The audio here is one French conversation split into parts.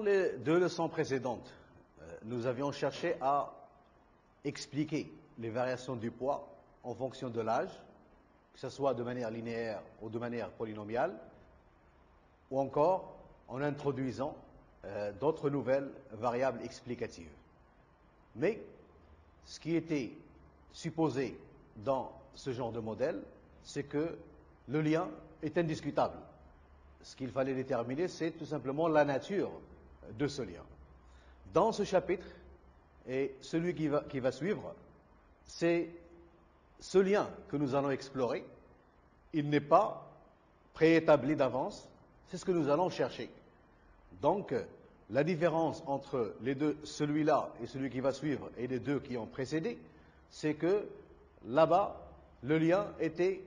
les 2 leçons précédentes, nous avions cherché à expliquer les variations du poids en fonction de l'âge, que ce soit de manière linéaire ou de manière polynomiale, ou encore en introduisant d'autres nouvelles variables explicatives. Mais ce qui était supposé dans ce genre de modèle, c'est que le lien est indiscutable. Ce qu'il fallait déterminer, c'est tout simplement la nature de ce lien. Dans ce chapitre, et celui qui va suivre, c'est ce lien que nous allons explorer. Il n'est pas préétabli d'avance, c'est ce que nous allons chercher. Donc, la différence entre les deux, celui-là et celui qui va suivre, et les 2 qui ont précédé, c'est que là-bas, le lien était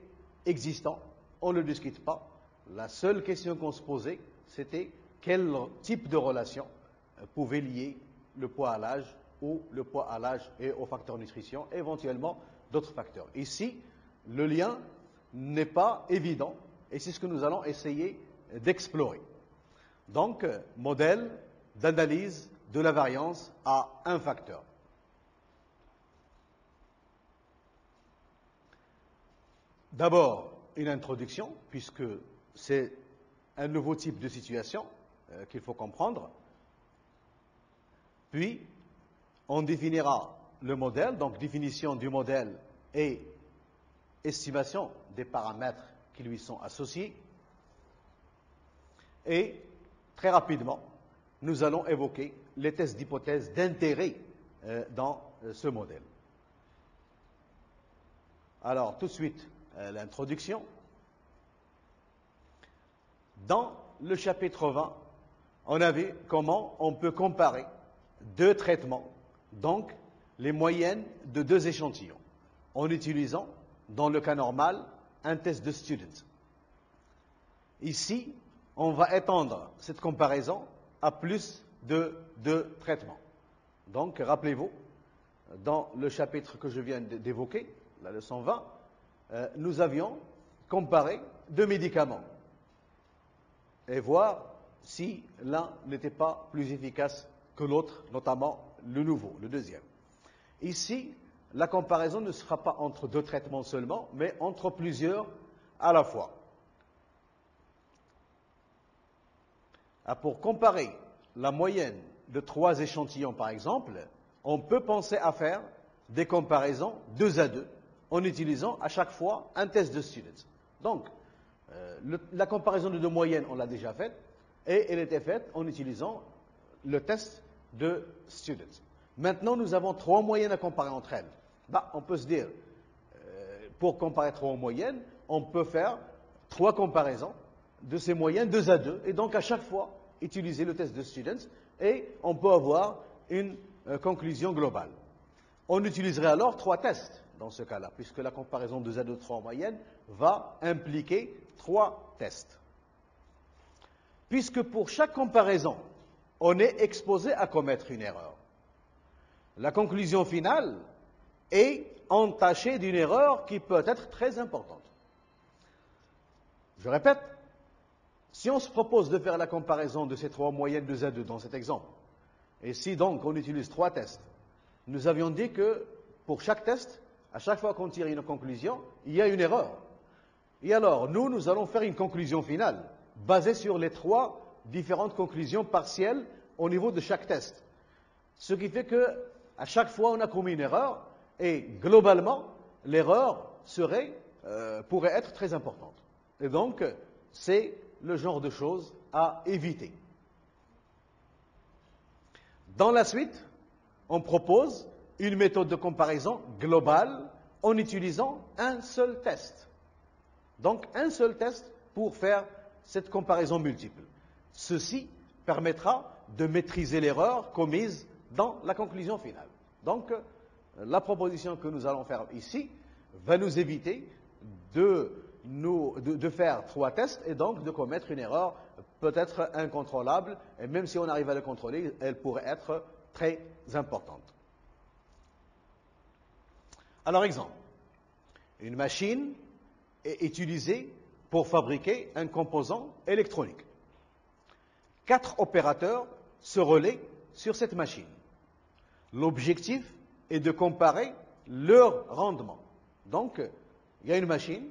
existant, on ne le discute pas. La seule question qu'on se posait, c'était quel type de relation pouvait lier le poids à l'âge ou le poids à l'âge et au facteur nutrition, éventuellement d'autres facteurs. Ici, le lien n'est pas évident et c'est ce que nous allons essayer d'explorer. Donc, modèle d'analyse de la variance à un facteur. D'abord, une introduction, puisque c'est un nouveau type de situation qu'il faut comprendre. Puis, on définira le modèle, donc définition du modèle et estimation des paramètres qui lui sont associés. Et, très rapidement, nous allons évoquer les tests d'hypothèse d'intérêt dans ce modèle. Alors, tout de suite, l'introduction. Dans le chapitre 20, on a vu comment on peut comparer 2 traitements, donc les moyennes de 2 échantillons, en utilisant, dans le cas normal, un test de student. Ici, on va étendre cette comparaison à plus de 2 traitements. Donc, rappelez-vous, dans le chapitre que je viens d'évoquer, la leçon 20, nous avions comparé 2 médicaments et voir si l'un n'était pas plus efficace que l'autre, notamment le nouveau, le deuxième. Ici, la comparaison ne sera pas entre 2 traitements seulement, mais entre plusieurs à la fois. Pour comparer la moyenne de 3 échantillons, par exemple, on peut penser à faire des comparaisons 2 à 2, en utilisant à chaque fois un test de student. Donc, la comparaison de 2 moyennes, on l'a déjà faite, et elle était faite en utilisant le test de student. Maintenant, nous avons 3 moyennes à comparer entre elles. On peut se dire, pour comparer 3 moyennes, on peut faire 3 comparaisons de ces moyennes 2 à 2, et donc à chaque fois, utiliser le test de student, et on peut avoir une conclusion globale. On utiliserait alors 3 tests dans ce cas-là, puisque la comparaison 2 à 2, 3 en moyenne va impliquer 3 tests. Puisque pour chaque comparaison, on est exposé à commettre une erreur. La conclusion finale est entachée d'une erreur qui peut être très importante. Je répète, si on se propose de faire la comparaison de ces 3 moyennes 2 à 2 dans cet exemple, et si donc on utilise 3 tests, nous avions dit que pour chaque test, à chaque fois qu'on tire une conclusion, il y a une erreur. Et alors, nous allons faire une conclusion finale, basée sur les 3 différentes conclusions partielles au niveau de chaque test. Ce qui fait que, à chaque fois, on a commis une erreur, et globalement, l'erreur pourrait être très importante. Et donc, c'est le genre de choses à éviter. Dans la suite, on propose une méthode de comparaison globale en utilisant un seul test. Donc, un seul test pour faire cette comparaison multiple. Ceci permettra de maîtriser l'erreur commise dans la conclusion finale. Donc, la proposition que nous allons faire ici va nous éviter de faire 3 tests et donc de commettre une erreur peut-être incontrôlable, et même si on arrive à la contrôler, elle pourrait être très importante. Alors, exemple, une machine est utilisée pour fabriquer un composant électronique. 4 opérateurs se relaient sur cette machine. L'objectif est de comparer leur rendement. Donc, il y a une machine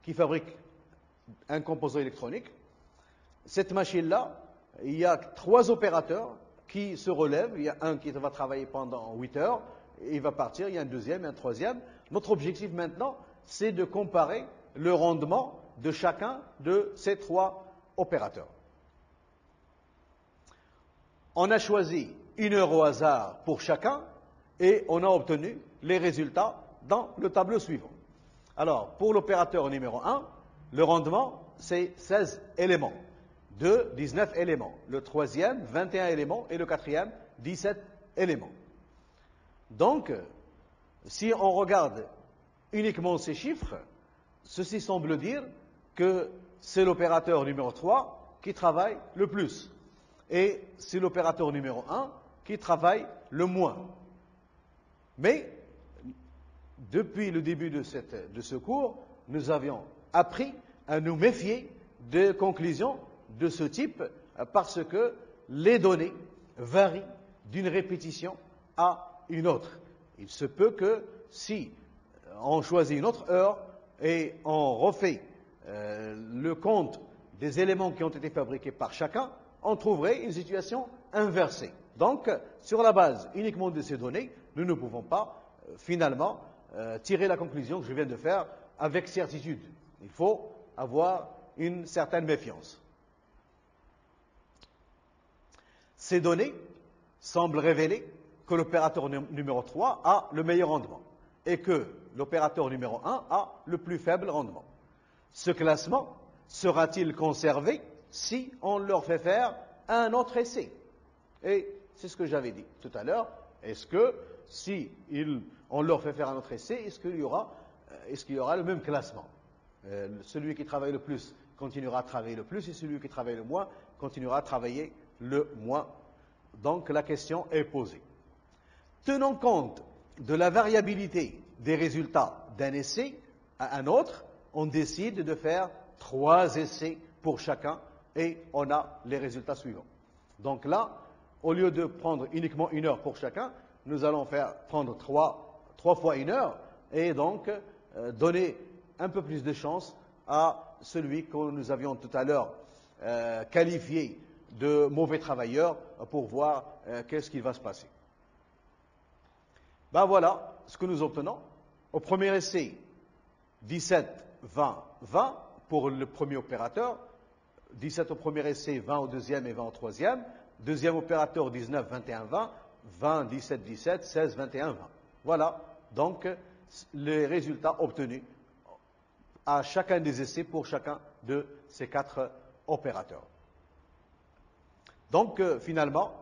qui fabrique un composant électronique. Cette machine-là, il y a 3 opérateurs qui se relèvent. Il y a un qui va travailler pendant 8 heures, et il va partir, il y a un deuxième et un troisième. Notre objectif maintenant, c'est de comparer le rendement de chacun de ces 3 opérateurs. On a choisi 1 heure au hasard pour chacun et on a obtenu les résultats dans le tableau suivant. Alors, pour l'opérateur numéro 1, le rendement, c'est 16 éléments. 2, 19 éléments. Le troisième, 21 éléments. Et le quatrième, 17 éléments. Donc, si on regarde uniquement ces chiffres, ceci semble dire que c'est l'opérateur numéro 3 qui travaille le plus. Et c'est l'opérateur numéro 1 qui travaille le moins. Mais, depuis le début de ce cours, nous avions appris à nous méfier des conclusions de ce type parce que les données varient d'une répétition à une autre. Il se peut que si on choisit une autre heure et on refait le compte des éléments qui ont été fabriqués par chacun, on trouverait une situation inversée. Donc, sur la base uniquement de ces données, nous ne pouvons pas finalement tirer la conclusion que je viens de faire avec certitude. Il faut avoir une certaine méfiance. Ces données semblent révéler que l'opérateur numéro 3 a le meilleur rendement et que l'opérateur numéro 1 a le plus faible rendement. Ce classement sera-t-il conservé si on leur fait faire un autre essai? Et c'est ce que j'avais dit tout à l'heure. Est-ce que si on leur fait faire un autre essai, est-ce qu'il y aura le même classement? Celui qui travaille le plus continuera à travailler le plus et celui qui travaille le moins continuera à travailler le moins. Donc la question est posée. Tenant compte de la variabilité des résultats d'un essai à un autre, on décide de faire 3 essais pour chacun et on a les résultats suivants. Donc là, au lieu de prendre uniquement 1 heure pour chacun, nous allons prendre 3 fois 1 heure et donc donner un peu plus de chance à celui que nous avions tout à l'heure qualifié de mauvais travailleur pour voir qu'est-ce qui va se passer. Ben voilà ce que nous obtenons. Au premier essai, 17, 20, 20 pour le premier opérateur, 17 au premier essai, 20 au deuxième et 20 au troisième, deuxième opérateur, 19, 21, 20, 20, 17, 17, 16, 21, 20. Voilà donc les résultats obtenus à chacun des essais pour chacun de ces 4 opérateurs. Donc finalement,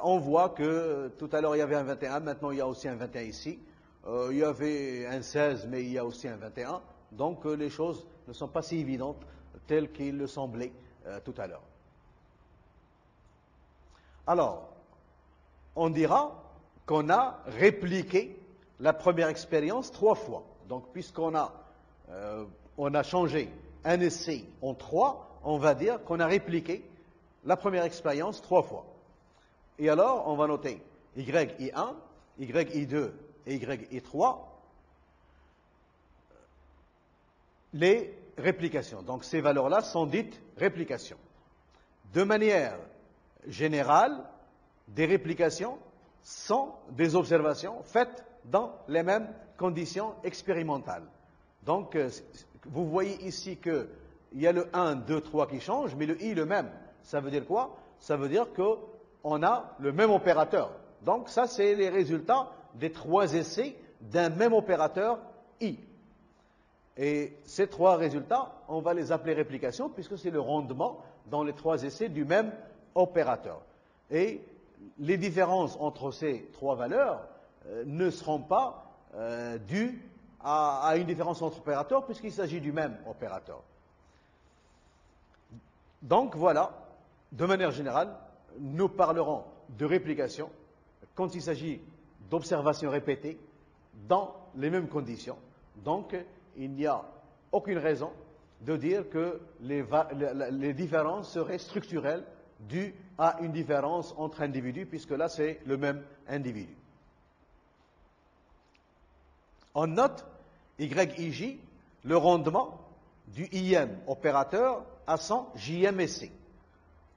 on voit que tout à l'heure il y avait un 21, maintenant il y a aussi un 21 ici. Il y avait un 16, mais il y a aussi un 21. Donc les choses ne sont pas si évidentes telles qu'il le semblait tout à l'heure. Alors, on dira qu'on a répliqué la première expérience 3 fois. Donc puisqu'on a changé un essai en 3, on va dire qu'on a répliqué la première expérience 3 fois. Et alors, on va noter YI1, YI2 et YI3, les réplications. Donc ces valeurs-là sont dites réplications. De manière générale, des réplications sont des observations faites dans les mêmes conditions expérimentales. Donc, vous voyez ici qu'il y a le 1, 2, 3 qui change, mais le I le même. Ça veut dire quoi? Ça veut dire qu'on a le même opérateur. Donc, ça, c'est les résultats des 3 essais d'un même opérateur I. Et ces 3 résultats, on va les appeler réplications, puisque c'est le rendement dans les 3 essais du même opérateur. Et les différences entre ces 3 valeurs ne seront pas dues à une différence entre opérateurs, puisqu'il s'agit du même opérateur. Donc voilà, de manière générale, nous parlerons de réplication quand il s'agit d'observations répétées dans les mêmes conditions. Donc, il n'y a aucune raison de dire que les différences seraient structurelles due à une différence entre individus, puisque là c'est le même individu. On note YIJ, le rendement du IM opérateur à son JMSC.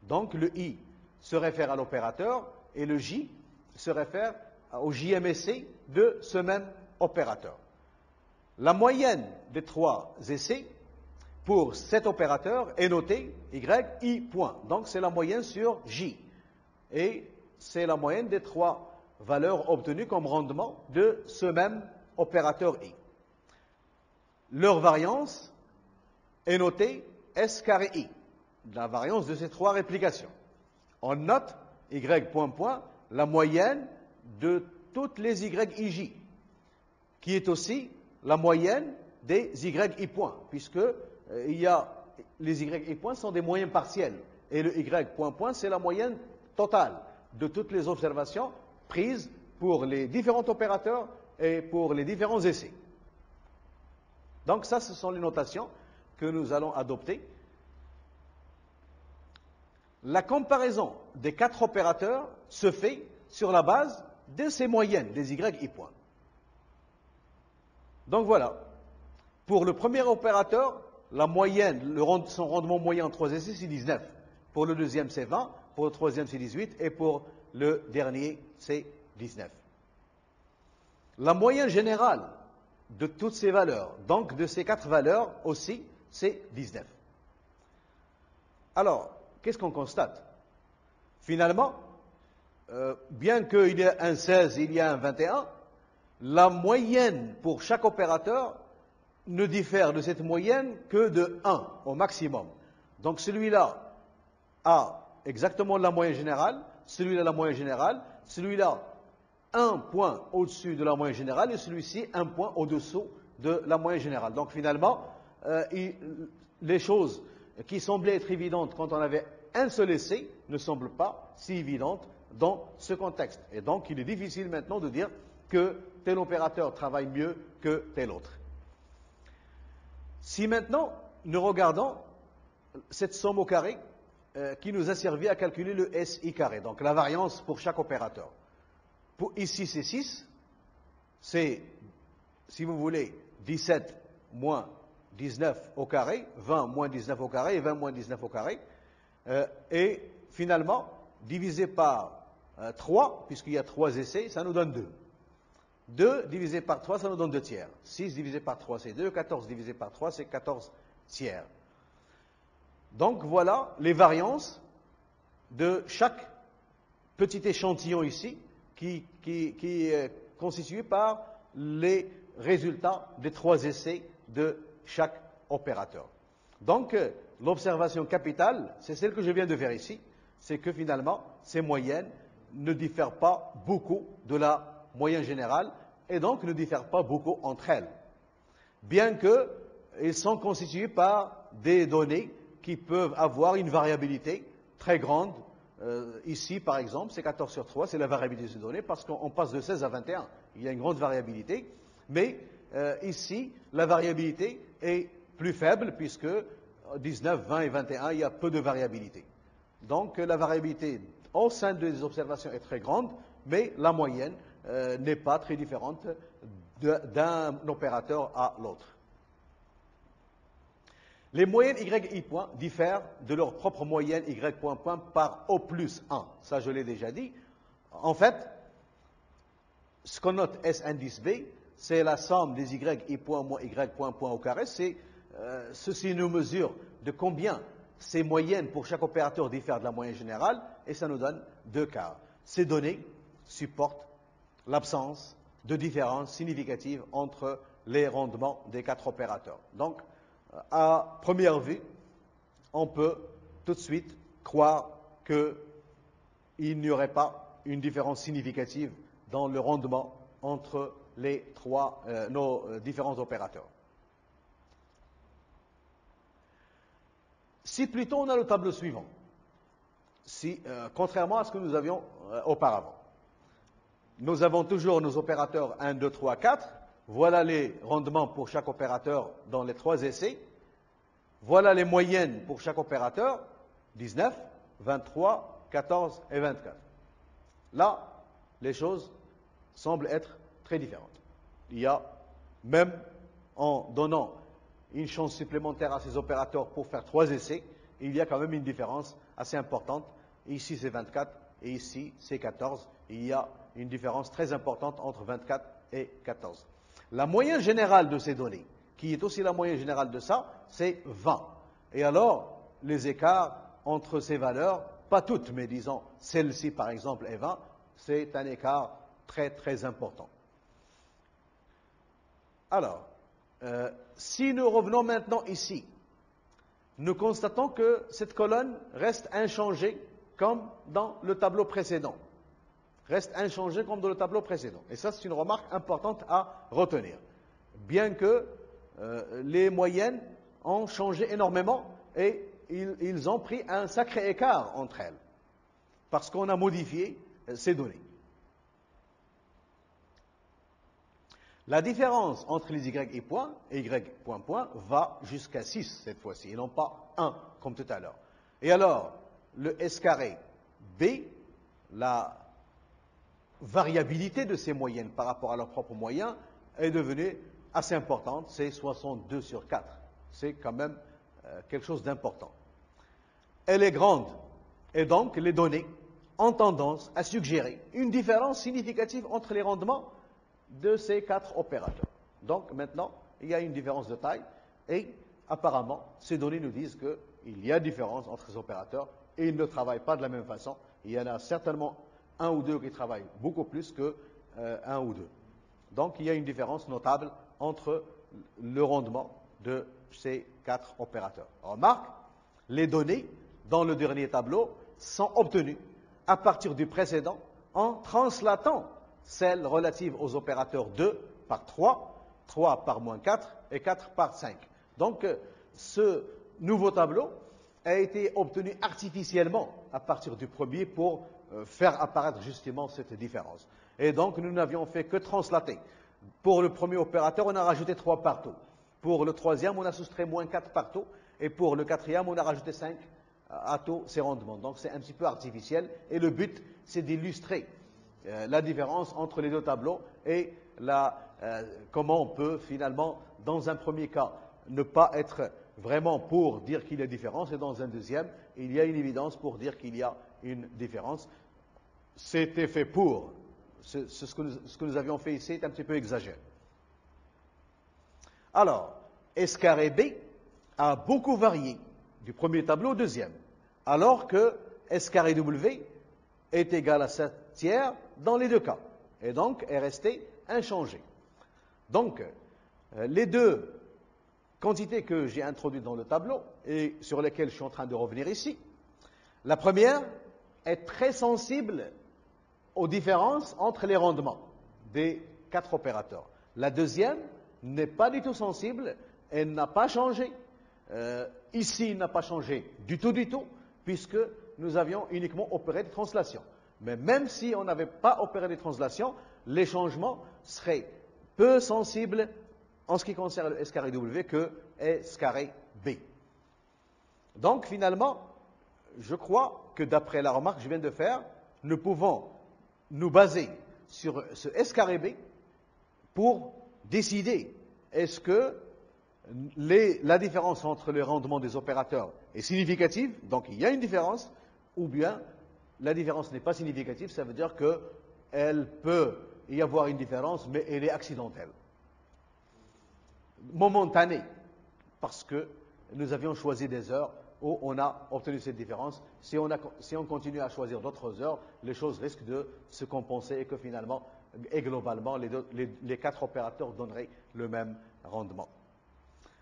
Donc le I se réfère à l'opérateur et le J se réfère au JMSC de ce même opérateur. La moyenne des 3 essais pour cet opérateur est notée YI point. Donc c'est la moyenne sur J. Et c'est la moyenne des 3 valeurs obtenues comme rendement de ce même opérateur I. Leur variance est notée S carré I, la variance de ces 3 réplications. On note Y point point, la moyenne de toutes les YIJ, qui est aussi la moyenne des YI points, puisque les YI points sont des moyennes partielles, et le Y point point, c'est la moyenne totale de toutes les observations prises pour les différents opérateurs et pour les différents essais. Donc ça, ce sont les notations que nous allons adopter. La comparaison des 4 opérateurs se fait sur la base de ces moyennes, des YI points. Donc voilà, pour le premier opérateur, la moyenne, son rendement moyen en 3 essais, c'est 19. Pour le deuxième, c'est 20. Pour le troisième, c'est 18. Et pour le dernier, c'est 19. La moyenne générale de toutes ces valeurs, donc de ces 4 valeurs aussi, c'est 19. Alors, qu'est-ce qu'on constate? Finalement, bien qu'il y ait un 16, il y a un 21, la moyenne pour chaque opérateur ne diffère de cette moyenne que de 1 au maximum. Donc celui-là a exactement la moyenne générale, celui-là la moyenne générale, celui-là un point au-dessus de la moyenne générale et celui-ci un point au-dessous de la moyenne générale. Donc finalement, les choses qui semblaient être évidentes quand on avait un seul essai ne semblent pas si évidentes dans ce contexte. Et donc il est difficile maintenant de dire que tel opérateur travaille mieux que tel autre. Si maintenant nous regardons cette somme au carré qui nous a servi à calculer le SI carré, donc la variance pour chaque opérateur. Ici c'est 6, c'est, si vous voulez, 17 moins 19 au carré, 20 moins 19 au carré et 20 moins 19 au carré. Et finalement, divisé par 3, puisqu'il y a 3 essais, ça nous donne 2. 2 divisé par 3, ça nous donne 2 tiers. 6 divisé par 3, c'est 2. 14 divisé par 3, c'est 14 tiers. Donc voilà les variances de chaque petit échantillon ici qui est constitué par les résultats des 3 essais de chaque opérateur. Donc l'observation capitale, c'est celle que je viens de faire ici, c'est que finalement ces moyennes ne diffèrent pas beaucoup de la moyenne générale et donc ne diffèrent pas beaucoup entre elles. Bien qu'elles sont constituées par des données qui peuvent avoir une variabilité très grande. Ici, par exemple, c'est 14 sur 3, c'est la variabilité de ces données parce qu'on passe de 16 à 21. Il y a une grande variabilité. Mais ici, la variabilité est plus faible puisque 19, 20 et 21, il y a peu de variabilité. Donc la variabilité au sein des observations est très grande, mais la moyenne n'est pas très différente d'un opérateur à l'autre. Les moyennes YI point diffèrent de leur propre moyenne Y point point par O plus 1. Ça, je l'ai déjà dit. En fait, ce qu'on note S indice B, c'est la somme des YI point moins Y point point au carré. Ceci nous mesure de combien ces moyennes pour chaque opérateur diffèrent de la moyenne générale, et ça nous donne 2 quarts. Ces données supportent l'absence de différence significative entre les rendements des 4 opérateurs. Donc, à première vue, on peut tout de suite croire qu'il n'y aurait pas une différence significative dans le rendement entre nos différents opérateurs. Si plutôt on a le tableau suivant, contrairement à ce que nous avions auparavant, nous avons toujours nos opérateurs 1, 2, 3, 4. Voilà les rendements pour chaque opérateur dans les 3 essais. Voilà les moyennes pour chaque opérateur, 19. 23, 14 et 24. Là, les choses semblent être très différentes. Il y a, même en donnant une chance supplémentaire à ces opérateurs pour faire 3 essais, il y a quand même une différence assez importante. Ici, c'est 24 et ici, c'est 14. Il y a une différence très importante entre 24 et 14. La moyenne générale de ces données, qui est aussi la moyenne générale de ça, c'est 20. Et alors, les écarts entre ces valeurs, pas toutes, mais disons, celle-ci par exemple est 20, c'est un écart très très important. Alors, si nous revenons maintenant ici, nous constatons que cette colonne reste inchangée comme dans le tableau précédent. Reste inchangée comme dans le tableau précédent. Et ça, c'est une remarque importante à retenir. Bien que les moyennes ont changé énormément et ils ont pris un sacré écart entre elles, parce qu'on a modifié ces données. La différence entre les y point et y point point va jusqu'à 6 cette fois-ci, et non pas 1 comme tout à l'heure. Et alors, le S carré B, la variabilité de ces moyennes par rapport à leurs propres moyens est devenue assez importante, c'est 62 sur 4. C'est quand même quelque chose d'important. Elle est grande, et donc les données ont tendance à suggérer une différence significative entre les rendements de ces 4 opérateurs. Donc maintenant, il y a une différence de taille, et apparemment, ces données nous disent qu'il y a différence entre ces opérateurs, et ils ne travaillent pas de la même façon. Il y en a certainement un ou deux qui travaillent beaucoup plus que un ou deux. Donc il y a une différence notable entre le rendement de ces 4 opérateurs. Remarque, les données dans le dernier tableau sont obtenues à partir du précédent en translatant celles relatives aux opérateurs 2 par 3, 3 par moins 4 et 4 par 5. Donc ce nouveau tableau a été obtenu artificiellement à partir du premier pour faire apparaître justement cette différence. Et donc nous n'avions fait que translater. Pour le premier opérateur, on a rajouté 3 partout. Pour le troisième, on a soustrait moins 4 partout. Et pour le quatrième, on a rajouté 5 à tous ces rendements. Donc c'est un petit peu artificiel. Et le but, c'est d'illustrer la différence entre les deux tableaux et comment on peut finalement, dans un premier cas, ne pas être vraiment pour dire qu'il y a différence, et dans un deuxième, il y a une évidence pour dire qu'il y a une différence. C'était fait pour. Ce que nous avions fait ici est un petit peu exagéré. Alors, S carré B a beaucoup varié du premier tableau au deuxième, alors que S carré W est égal à 7 tiers dans les deux cas, et donc est resté inchangé. Donc, les deux quantités que j'ai introduites dans le tableau et sur lesquelles je suis en train de revenir ici, la première est très sensible aux différences entre les rendements des 4 opérateurs. La deuxième n'est pas du tout sensible, elle n'a pas changé. Ici, il n'a pas changé du tout, puisque nous avions uniquement opéré des translations. Mais même si on n'avait pas opéré des translations, les changements seraient peu sensibles en ce qui concerne le S carré W que S carré B. Donc finalement, je crois que d'après la remarque que je viens de faire, nous pouvons nous baser sur ce S carré B pour décider est-ce que la différence entre les rendements des opérateurs est significative, donc il y a une différence, ou bien la différence n'est pas significative, ça veut dire qu'elle peut y avoir une différence, mais elle est accidentelle, momentanée, parce que nous avions choisi des heures où on a obtenu cette différence. Si on continue à choisir d'autres heures, les choses risquent de se compenser et que finalement, et globalement, les 4 opérateurs donneraient le même rendement.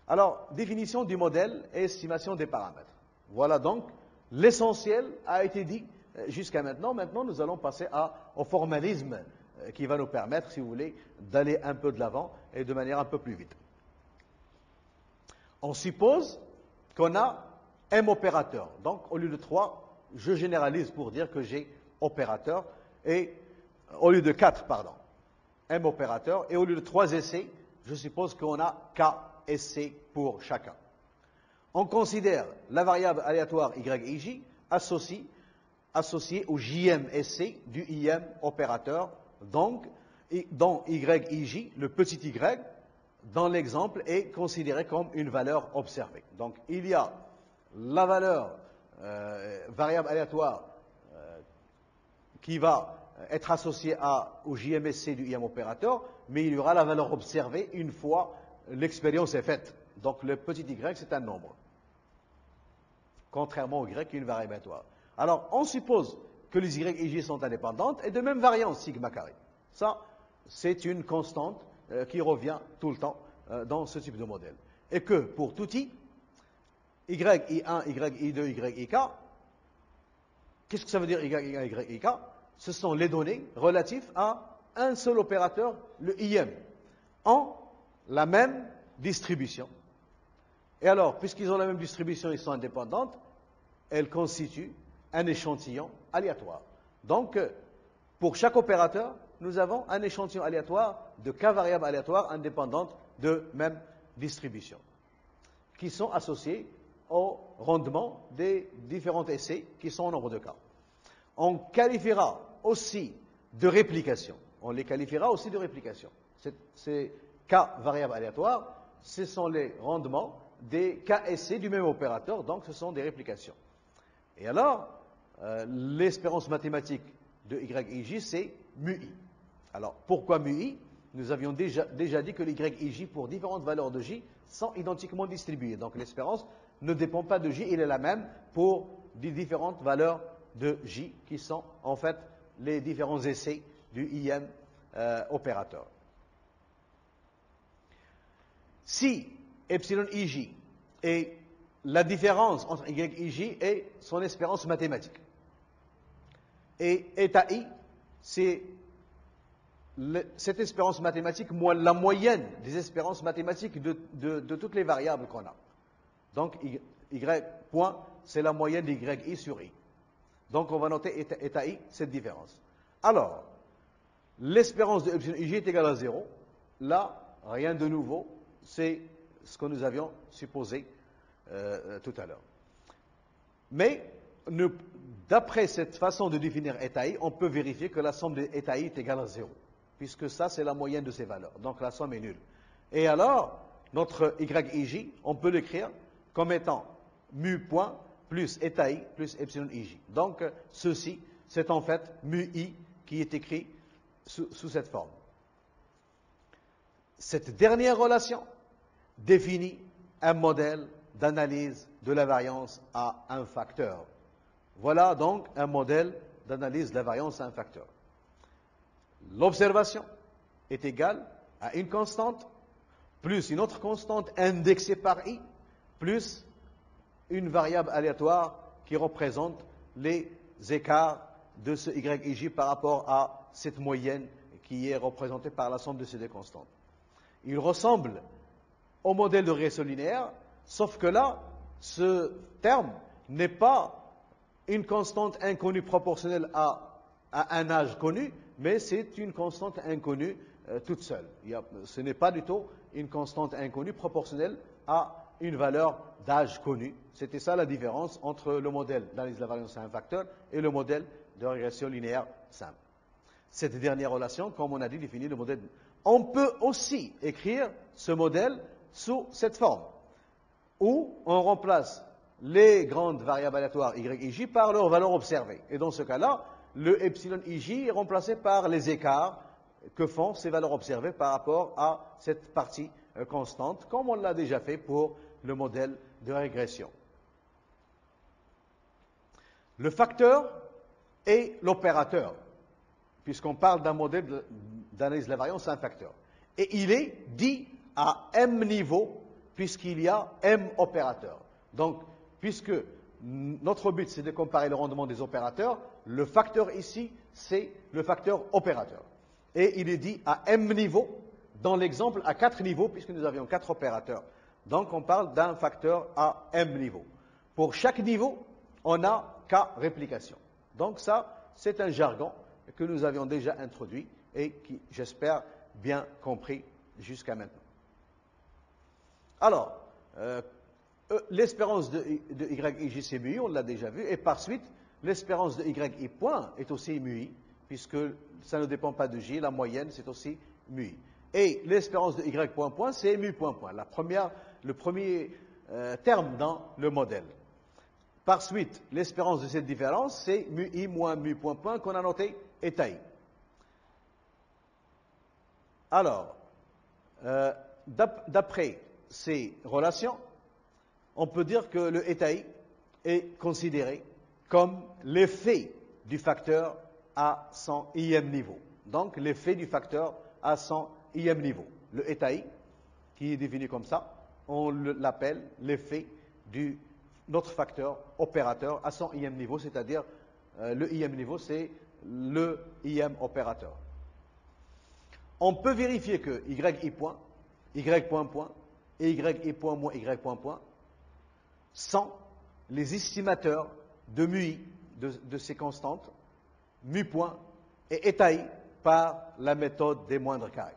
Alors, définition du modèle et estimation des paramètres. Voilà donc, l'essentiel a été dit jusqu'à maintenant. Maintenant, nous allons passer au formalisme qui va nous permettre, si vous voulez, d'aller un peu de l'avant et de manière un peu plus vite. On suppose qu'on a M opérateurs. Donc, au lieu de 3, je généralise pour dire que j'ai opérateurs, et au lieu de 4, M opérateurs, et au lieu de 3 essais, je suppose qu'on a K essais pour chacun. On considère la variable aléatoire Y et J associé au JMSC du IM opérateur, donc, dont YIJ, le petit y, dans l'exemple, est considéré comme une valeur observée. Donc, il y a la valeur variable aléatoire qui va être associée au JMSC du IM opérateur, mais il y aura la valeur observée une fois l'expérience est faite. Donc, le petit y, c'est un nombre, contrairement au y qui est une variable aléatoire. Alors, on suppose que les y et j sont indépendantes et de même variance sigma carré. Ça, c'est une constante qui revient tout le temps dans ce type de modèle. Et que pour tout i, y, i1, y, i2, y, ik, qu'est-ce que ça veut dire y, i, y, ik? Ce sont les données relatives à un seul opérateur, le im, en la même distribution. Et alors, puisqu'ils ont la même distribution, ils sont indépendantes, elles constituent un échantillon aléatoire. Donc, pour chaque opérateur, nous avons un échantillon aléatoire de k variables aléatoires indépendantes de même distribution, qui sont associées au rendement des différents essais qui sont au nombre de cas. On qualifiera aussi de réplication. On les qualifiera aussi de réplication. Ces k variables aléatoires, ce sont les rendements des k essais du même opérateur, donc ce sont des réplications. Et alors, l'espérance mathématique de YIJ, c'est mu-i. Alors, pourquoi mu-i? Nous avions déjà dit que les YIJ, pour différentes valeurs de J, sont identiquement distribuées. Donc, l'espérance ne dépend pas de J, elle est la même pour les différentes valeurs de J, qui sont en fait les différents essais du IM opérateur. Si epsilon ij est la différence entre YIJ et son espérance mathématique, et eta i, c'est cette espérance mathématique moins la moyenne des espérances mathématiques de toutes les variables qu'on a. Donc, y point, c'est la moyenne d'yi sur i. Donc, on va noter eta i, cette différence. Alors, l'espérance de epsilon ij est égale à 0. Là, rien de nouveau, c'est ce que nous avions supposé tout à l'heure. Mais, d'après cette façon de définir eta i, on peut vérifier que la somme de eta i est égale à 0, puisque ça, c'est la moyenne de ces valeurs. Donc, la somme est nulle. Et alors, notre YIJ, on peut l'écrire comme étant mu point plus eta i plus epsilon ij. Donc, ceci, c'est en fait mu i qui est écrit sous cette forme. Cette dernière relation définit un modèle d'analyse de la variance à un facteur. Voilà donc un modèle d'analyse de la variance à un facteur. L'observation est égale à une constante plus une autre constante indexée par i plus une variable aléatoire qui représente les écarts de ce YIJ par rapport à cette moyenne qui est représentée par la somme de ces deux constantes. Il ressemble au modèle de régression linéaire, sauf que là, ce terme n'est pas une constante inconnue proportionnelle à un âge connu, mais c'est une constante inconnue toute seule. Ce n'est pas du tout une constante inconnue proportionnelle à une valeur d'âge connu. C'était ça la différence entre le modèle d'analyse de la variance à un facteur et le modèle de régression linéaire simple. Cette dernière relation, comme on a dit, définit le modèle. On peut aussi écrire ce modèle sous cette forme, où on remplace les grandes variables aléatoires y et j par leur valeur observée. Et dans ce cas-là, le epsilon ij est remplacé par les écarts que font ces valeurs observées par rapport à cette partie constante, comme on l'a déjà fait pour le modèle de régression. Le facteur est l'opérateur, puisqu'on parle d'un modèle d'analyse de la variance à un facteur. Et il est dit à m niveau, puisqu'il y a m opérateurs. Donc, puisque notre but, c'est de comparer le rendement des opérateurs, le facteur ici, c'est le facteur opérateur. Et il est dit à m niveau, dans l'exemple à 4 niveaux, puisque nous avions 4 opérateurs. Donc, on parle d'un facteur à m niveau. Pour chaque niveau, on a k réplications. Donc, ça, c'est un jargon que nous avions déjà introduit et qui, j'espère, bien compris jusqu'à maintenant. Alors, l'espérance de YIJ, c'est MUI, on l'a déjà vu, et par suite, l'espérance de YI point est aussi MUI, puisque ça ne dépend pas de J, la moyenne, c'est aussi MUI. Et l'espérance de Y point point, c'est MU point point, le premier terme dans le modèle. Par suite, l'espérance de cette différence, c'est MUI moins MU point point qu'on a noté eta I. Alors, d'après ces relations, on peut dire que le eta I est considéré comme l'effet du facteur à son ième niveau. Donc, l'effet du facteur à son ième niveau. Le eta I, qui est défini comme ça, on l'appelle l'effet de notre facteur opérateur à son ième niveau, c'est-à-dire le ième niveau, c'est le ième opérateur. On peut vérifier que YI point, Y point point et YI point moins Y point point sont les estimateurs de MUI de ces constantes, MU point et eta I par la méthode des moindres carrés.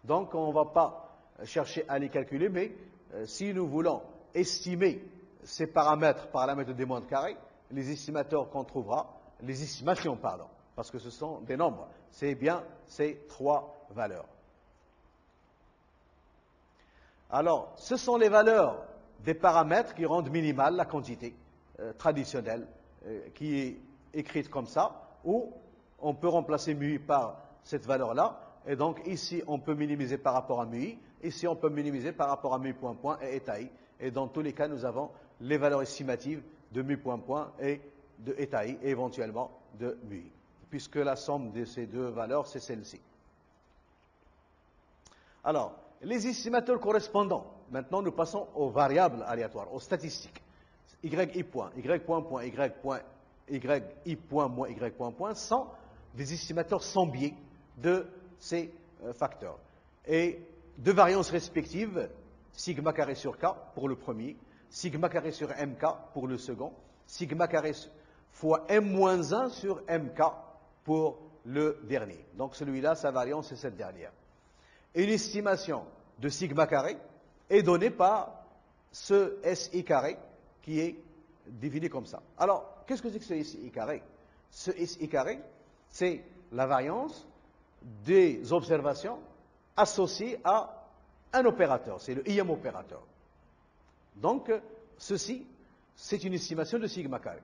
Donc, on ne va pas chercher à les calculer, mais si nous voulons estimer ces paramètres par la méthode des moindres carrés, les estimateurs qu'on trouvera, les estimations, pardon, parce que ce sont des nombres, c'est bien ces trois valeurs. Alors, ce sont les valeurs des paramètres qui rendent minimale la quantité traditionnelle qui est écrite comme ça, où on peut remplacer MUI par cette valeur-là, et donc ici on peut minimiser par rapport à MUI, ici on peut minimiser par rapport à MU point point et eta I, et dans tous les cas nous avons les valeurs estimatives de MU point point et de eta I, et éventuellement de MUI, puisque la somme de ces deux valeurs c'est celle-ci. Alors, les estimateurs correspondants. Maintenant, nous passons aux variables aléatoires, aux statistiques. YI point, Y point point, YI point moins Y point point sont des estimateurs sans biais de ces facteurs. Et de variances respectives, sigma carré sur K pour le premier, sigma carré sur MK pour le second, sigma carré fois M moins 1 sur MK pour le dernier. Donc celui-là, sa variance est cette dernière. Une estimation de sigma carré est donnée par ce SI carré qui est défini comme ça. Alors, qu'est-ce que c'est que ce SI carré? Ce SI carré, c'est la variance des observations associées à un opérateur, c'est le ième opérateur. Donc, ceci, c'est une estimation de sigma carré.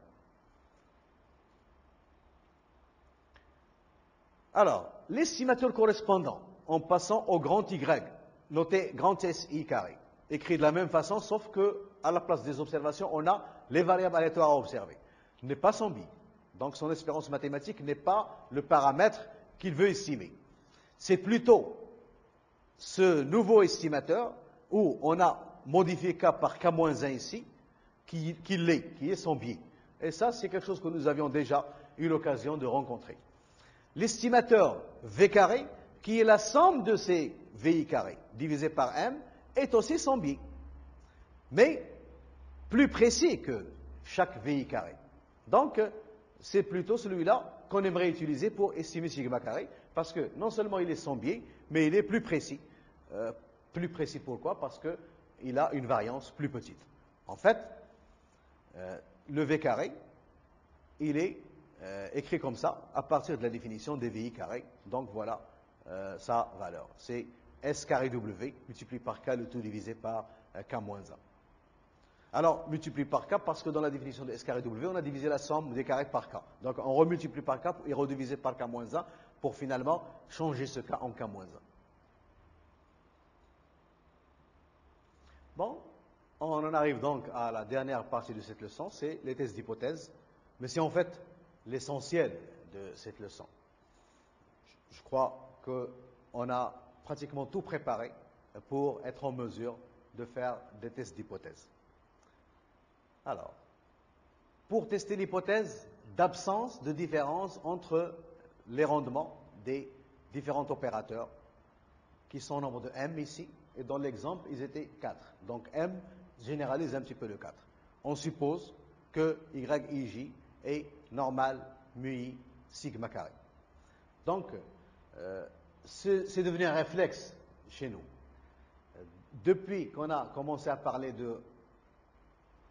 Alors, l'estimateur correspondant, en passant au grand Y, noté grand SI carré, écrit de la même façon, sauf que à la place des observations, on a les variables aléatoires à observer. N'est pas son bi. Donc son espérance mathématique n'est pas le paramètre qu'il veut estimer. C'est plutôt ce nouveau estimateur où on a modifié K par K-1 ici, qui est son biais. Et ça, c'est quelque chose que nous avions déjà eu l'occasion de rencontrer. L'estimateur V carré, qui est la somme de ces VI carrés divisé par M, est aussi son biais. Mais plus précis que chaque VI carré. Donc, c'est plutôt celui-là qu'on aimerait utiliser pour estimer sigma carré, parce que non seulement il est sans biais, mais il est plus précis. Plus précis pourquoi? Parce qu'il a une variance plus petite. En fait, le V carré, il est écrit comme ça, à partir de la définition des VI carrés. Donc voilà sa valeur. C'est S carré W multiplié par K, le tout divisé par K moins 1. Alors, multiplie par K, parce que dans la définition de S carré W, on a divisé la somme des carrés par K. Donc, on remultiplie par K et redivisé par K moins 1 pour finalement changer ce K en K moins 1. Bon, on en arrive donc à la dernière partie de cette leçon, c'est les tests d'hypothèse. Mais c'est en fait l'essentiel de cette leçon. Je crois qu'on a pratiquement tout préparé pour être en mesure de faire des tests d'hypothèse. Alors, pour tester l'hypothèse d'absence de différence entre les rendements des différents opérateurs, qui sont au nombre de M ici, et dans l'exemple, ils étaient 4. Donc M généralise un petit peu le 4. On suppose que YIJ est normal MUI sigma carré. Donc, c'est devenu un réflexe chez nous. Depuis qu'on a commencé à parler de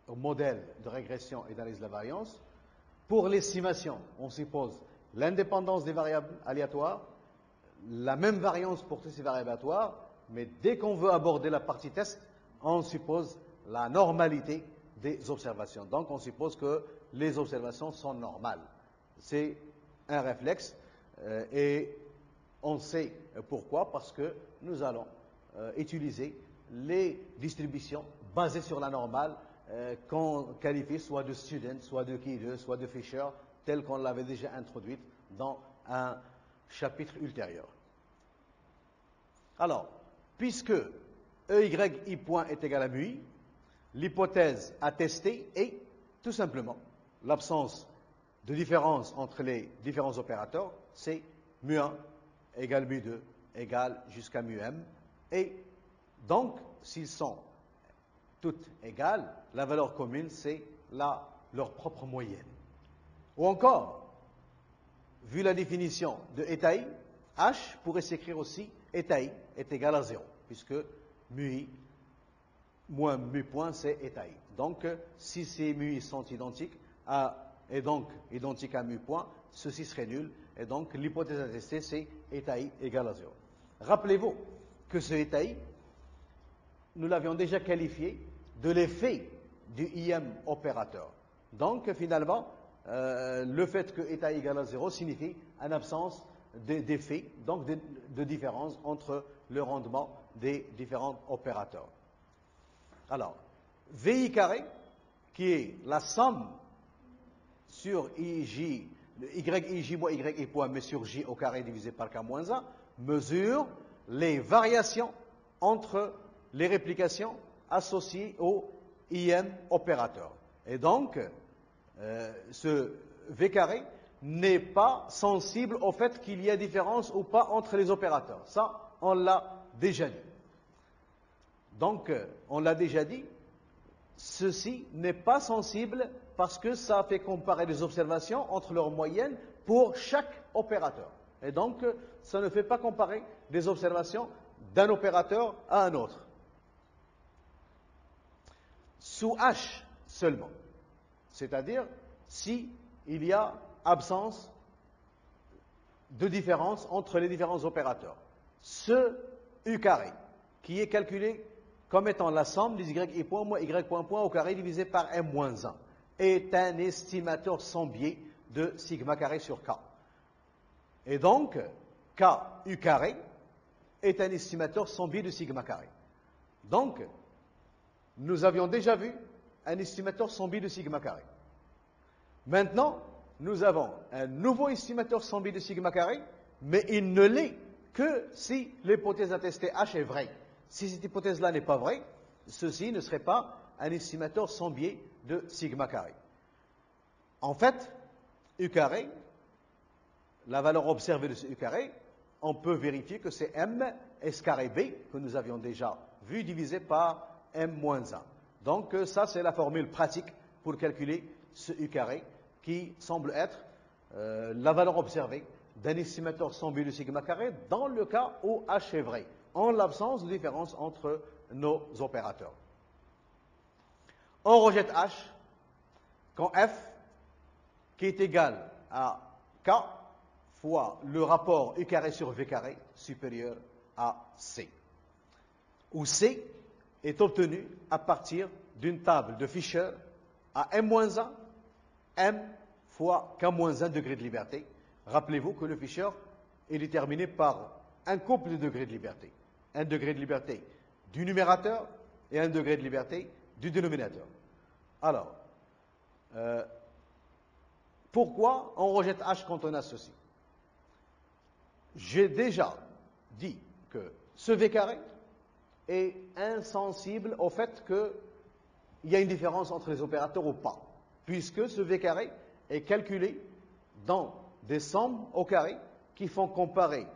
au modèle de régression et d'analyse de la variance. Pour l'estimation, on suppose l'indépendance des variables aléatoires, la même variance pour toutes ces variables aléatoires, mais dès qu'on veut aborder la partie test, on suppose la normalité des observations. Donc on suppose que les observations sont normales. C'est un réflexe et on sait pourquoi, parce que nous allons utiliser les distributions basées sur la normale qu'on qualifie soit de Student, soit de Key2, soit de Fisher, telle qu'on l'avait déjà introduite dans un chapitre ultérieur. Alors, puisque EY point est égal à MUI, l'hypothèse à tester est tout simplement l'absence de différence entre les différents opérateurs, c'est mu1 égale mu2 égale jusqu'à mu-m, et donc, s'ils sont toutes égales, la valeur commune, c'est leur propre moyenne. Ou encore, vu la définition de eta i, H pourrait s'écrire aussi eta i est égal à 0, puisque mu-i moins mu-point, c'est eta i. Donc, si ces mu-i sont identiques et donc identiques à mu-point, ceci serait nul, et donc l'hypothèse à tester, c'est eta i égale à 0. Rappelez-vous que ce eta i, nous l'avions déjà qualifié de l'effet du IM opérateur. Donc, finalement, le fait que eta égale à 0 signifie une absence d'effet, donc de différence entre le rendement des différents opérateurs. Alors, VI carré, qui est la somme sur IJ, YIJ moins YI point, mais sur J au carré divisé par K moins 1, mesure les variations entre les réplications associées au IM opérateur. Et donc, ce V carré n'est pas sensible au fait qu'il y ait différence ou pas entre les opérateurs. Ça, on l'a déjà dit. Donc, on l'a déjà dit, ceci n'est pas sensible parce que ça fait comparer les observations entre leurs moyennes pour chaque opérateur. Et donc, ça ne fait pas comparer des observations d'un opérateur à un autre. Sous H seulement. C'est-à-dire, si il y a absence de différence entre les différents opérateurs. Ce U carré, qui est calculé comme étant la somme des YI point moins Y point point au carré divisé par M moins 1, est un estimateur sans biais de sigma carré sur K. Et donc, K U carré est un estimateur sans biais de sigma carré. Donc, nous avions déjà vu un estimateur sans biais de sigma carré. Maintenant, nous avons un nouveau estimateur sans biais de sigma carré, mais il ne l'est que si l'hypothèse à tester H est vraie. Si cette hypothèse-là n'est pas vraie, ceci ne serait pas un estimateur sans biais de sigma carré. En fait, U carré, la valeur observée de ce U carré, on peut vérifier que c'est M S carré B, que nous avions déjà vu, divisé par M moins 1. Donc ça, c'est la formule pratique pour calculer ce U carré, qui semble être la valeur observée d'un estimateur sans biais de sigma carré dans le cas où H est vrai, en l'absence de différence entre nos opérateurs. On rejette H quand F, qui est égal à K fois le rapport U carré sur V carré supérieur à C, où C est obtenu à partir d'une table de Fisher à M-1, M fois K-1 degré de liberté. Rappelez-vous que le Fisher est déterminé par un couple de degrés de liberté. Un degré de liberté du numérateur et un degré de liberté du dénominateur. Alors, pourquoi on rejette H quand on a ceci? J'ai déjà dit que ce V carré est insensible au fait qu'il y a une différence entre les opérateurs ou pas, puisque ce V carré est calculé dans des sommes au carré qui font comparer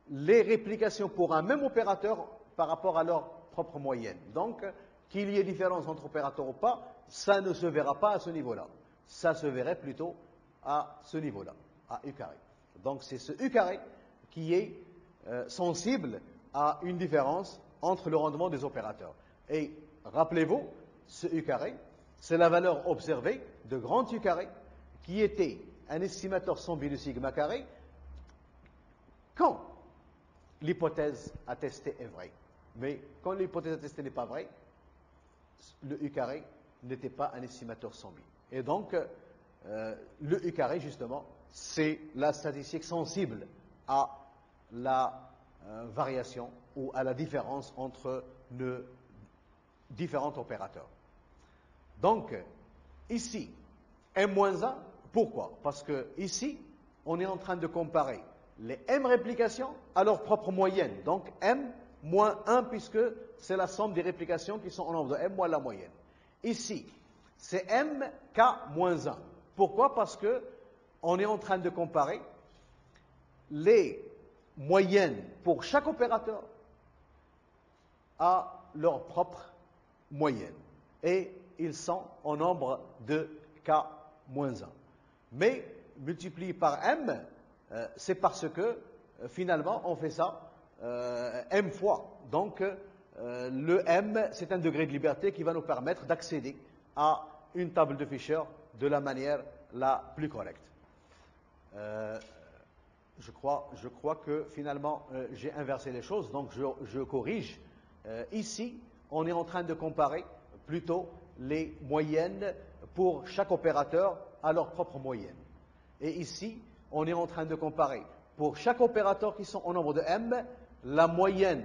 les réplications pour un même opérateur par rapport à leur propre moyenne. Donc, qu'il y ait différence entre opérateurs ou pas, ça ne se verra pas à ce niveau-là. Ça se verrait plutôt à ce niveau-là, à U carré. Donc, c'est ce U carré qui est sensible à une différence entre le rendement des opérateurs. Et rappelez-vous, ce U carré, c'est la valeur observée de grand U carré, qui était un estimateur sans biais de sigma carré, quand l'hypothèse attestée est vraie. Mais quand l'hypothèse attestée n'est pas vraie, le U carré n'était pas un estimateur sans biais. Et donc, le U carré, justement, c'est la statistique sensible à la variation ou à la différence entre nos différents opérateurs. Donc, ici, M-1, pourquoi? Parce que ici, on est en train de comparer les M réplications à leur propre moyenne. Donc, M moins 1, puisque c'est la somme des réplications qui sont en nombre de M moins la moyenne. Ici, c'est M K moins 1. Pourquoi? Parce que on est en train de comparer les moyennes pour chaque opérateur à leur propre moyenne. Et ils sont en nombre de K-1. Mais multiplié par M, c'est parce que finalement on fait ça M fois. Donc le M, c'est un degré de liberté qui va nous permettre d'accéder à une table de Fisher de la manière la plus correcte. Je crois que finalement j'ai inversé les choses, donc je corrige. Ici, on est en train de comparer plutôt les moyennes pour chaque opérateur à leur propre moyenne. Et ici, on est en train de comparer pour chaque opérateur qui sont au nombre de M, la moyenne,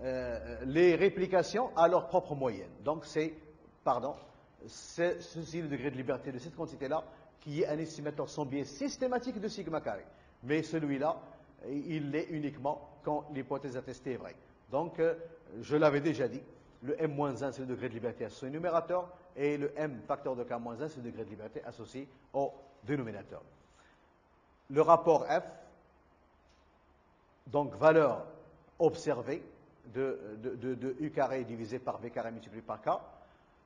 les réplications à leur propre moyenne. Donc c'est ceci le degré de liberté de cette quantité-là, qui est un estimateur sans biais systématique de sigma carré. Mais celui-là, il l'est uniquement quand l'hypothèse attestée est vraie. Donc, je l'avais déjà dit, le M-1, c'est le degré de liberté associé au numérateur, et le M facteur de K-1, c'est le degré de liberté associé au dénominateur. Le rapport F, donc valeur observée de U carré divisé par V carré multiplié par K,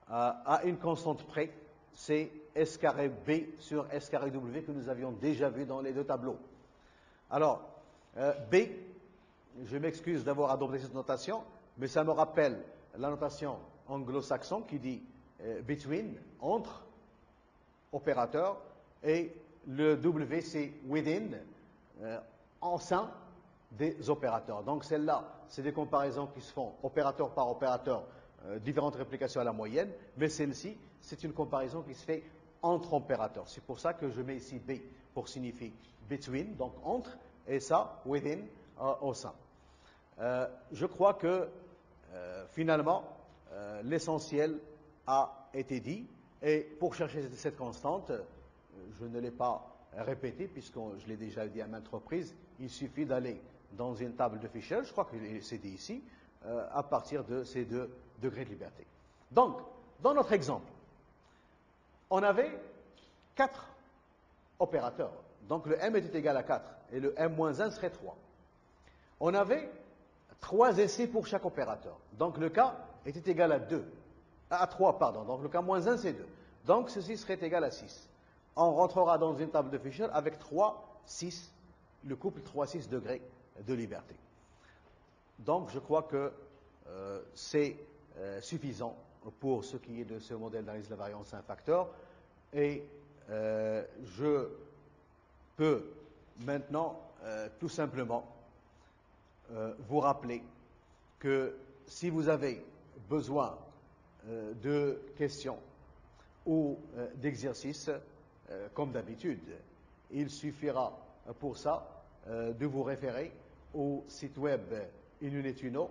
à une constante près, c'est S carré B sur S carré W que nous avions déjà vu dans les deux tableaux. Alors, B, je m'excuse d'avoir adopté cette notation, mais ça me rappelle la notation anglo-saxon qui dit between, entre, opérateur, et le W c'est within, en sein des opérateurs. Donc celle-là, c'est des comparaisons qui se font opérateur par opérateur, différentes réplications à la moyenne, mais celle-ci, c'est une comparaison qui se fait entre opérateurs. C'est pour ça que je mets ici B pour signifier between, donc entre, et ça, within, au sein. Je crois que finalement, l'essentiel a été dit, et pour chercher cette constante, je ne l'ai pas répété, puisque je l'ai déjà dit à maintes reprises, il suffit d'aller dans une table de Fisher, je crois que c'est dit ici, à partir de ces deux degrés de liberté. Donc, dans notre exemple, on avait 4 opérateurs. Donc le M était égal à 4, et le M-1 serait 3. On avait 3 essais pour chaque opérateur. Donc le K était égal à 2. À 3, pardon. Donc le K-1 c'est 2. Donc ceci serait égal à 6. On rentrera dans une table de Fisher avec 3, 6, le couple 3-6 degrés de liberté. Donc je crois que c'est suffisant pour ce qui est de ce modèle d'analyse de la variance à un facteur. Et je peux maintenant tout simplement vous rappeler que si vous avez besoin de questions ou d'exercices, comme d'habitude, il suffira pour ça de vous référer au site web Inunet Uno.